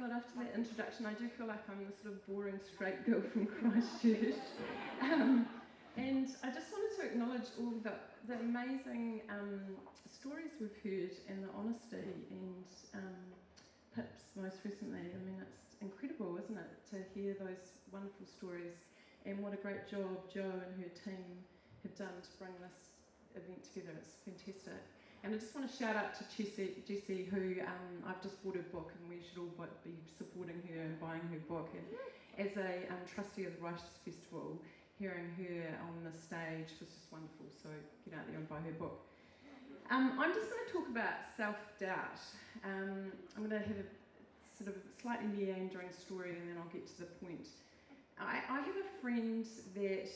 God, after that introduction, I do feel like I'm the sort of boring straight girl from Christchurch. And I just wanted to acknowledge all the amazing stories we've heard and the honesty and Pip's most recently. I mean, it's incredible, isn't it, to hear those wonderful stories and what a great job Jo and her team have done to bring this event together. It's fantastic. And I just want to shout out to Jessie, who I've just bought her book, and we should all be supporting her and buying her book. And as a trustee of the Writers' Festival, hearing her on the stage was just wonderful. So get out there and buy her book. I'm just going to talk about self-doubt. I'm going to have a sort of slightly meandering story, and then I'll get to the point. I have a friend that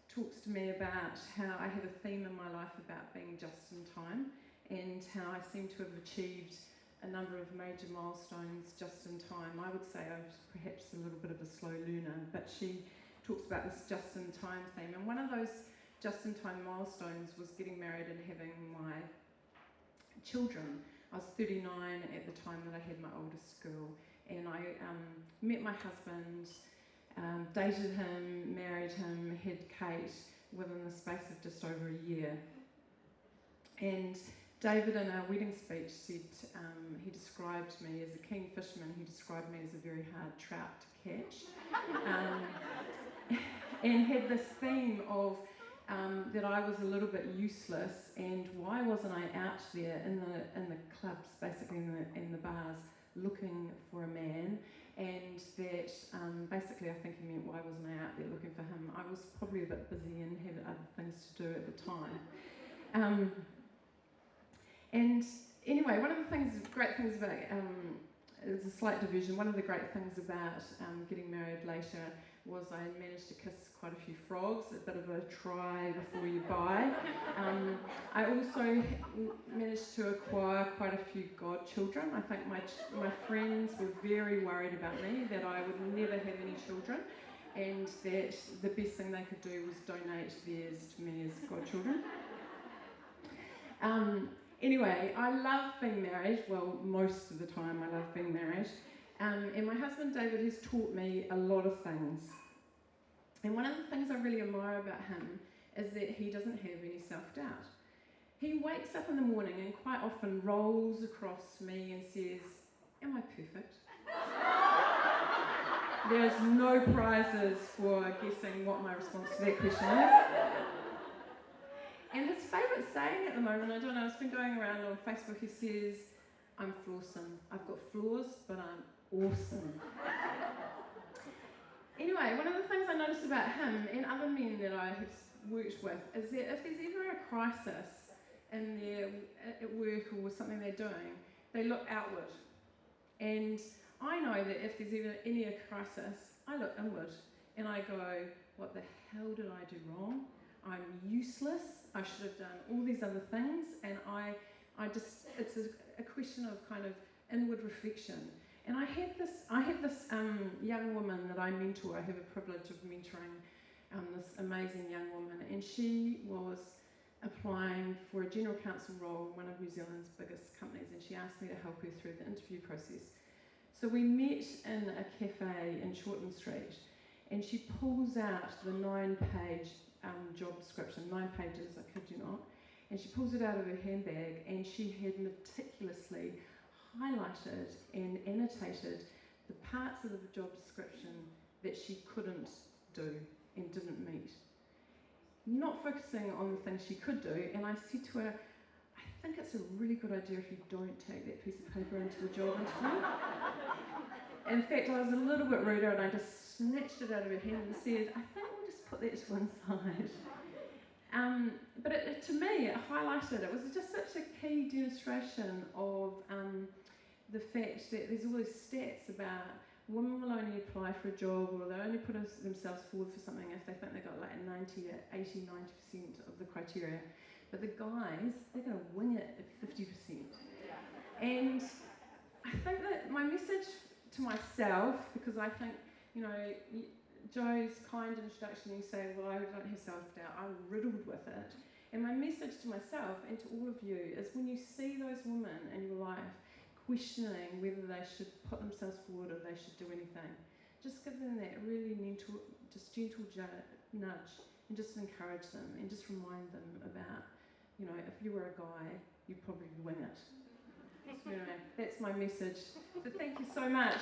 talks to me about how I have a theme in my life about being just in time, and how I seem to have achieved a number of major milestones just in time. I would say I was perhaps a little bit of a slow learner, but she talks about this just in time theme. And one of those just in time milestones was getting married and having my children. I was 39 at the time that I had my oldest girl, and I met my husband, dated him, married him, had Kate within the space of just over a year. And David, in our wedding speech, said he described me as a keen fisherman. He described me as a very hard trout to catch, and had this theme of that I was a little bit useless, and why wasn't I out there in the clubs, basically in the bars, looking for a man, and that basically I think he meant why wasn't I out there looking for him. I was probably a bit busy and had other things to do at the time. And anyway, one of the great things about, it's a slight diversion, one of the great things about getting married later was I managed to kiss quite a few frogs, a bit of a try before you buy. I also managed to acquire quite a few godchildren. I think my friends were very worried about me, that I would never have any children, and that the best thing they could do was donate theirs to me as godchildren. Anyway, I love being married. Well, most of the time I love being married. And my husband David has taught me a lot of things. And one of the things I really admire about him is that he doesn't have any self-doubt. He wakes up in the morning and quite often rolls across to me and says, "Am I perfect?" There's no prizes for guessing what my response to that question is. And his favourite saying at the moment, I don't know, it's been going around on Facebook, he says, "I'm flawsome. I've got flaws, but I'm awesome." Anyway, one of the things I noticed about him and other men that I have worked with is that if there's ever a crisis at work or with something they're doing, they look outward. And I know that if there's ever any crisis, I look inward and I go, what the hell did I do wrong? I'm useless. I should have done all these other things, and it's a question of kind of inward reflection. And I have this young woman that I mentor. I have a privilege of mentoring this amazing young woman, and she was applying for a general counsel role in one of New Zealand's biggest companies, and she asked me to help her through the interview process. So we met in a cafe in Shorten Street, and she pulls out the 9-page job description, 9 pages, I kid you not, and she pulls it out of her handbag, and she had meticulously highlighted and annotated the parts of the job description that she couldn't do and didn't meet. Not focusing on the things she could do, and I said to her, I think it's a really good idea if you don't take that piece of paper into the job interview. In fact, I was a little bit ruder and I just snatched it out of her hand and said, I think we'll just put that to one side. But to me, it highlighted, it was just such a key demonstration of the fact that there's all these stats about women will only apply for a job, or they'll only put themselves forward for something if they think they've got like 90% of the criteria. But the guys, they're going to wing it at 50%. And I think that my message to myself, because I think, you know, Joe's kind introduction, you say, well, I don't have self-doubt, I'm riddled with it. And my message to myself and to all of you is when you see those women in your life questioning whether they should put themselves forward or they should do anything. Just give them that really gentle nudge and just encourage them and just remind them about, you know, if you were a guy, you'd probably wing it. So, you know, that's my message. So thank you so much.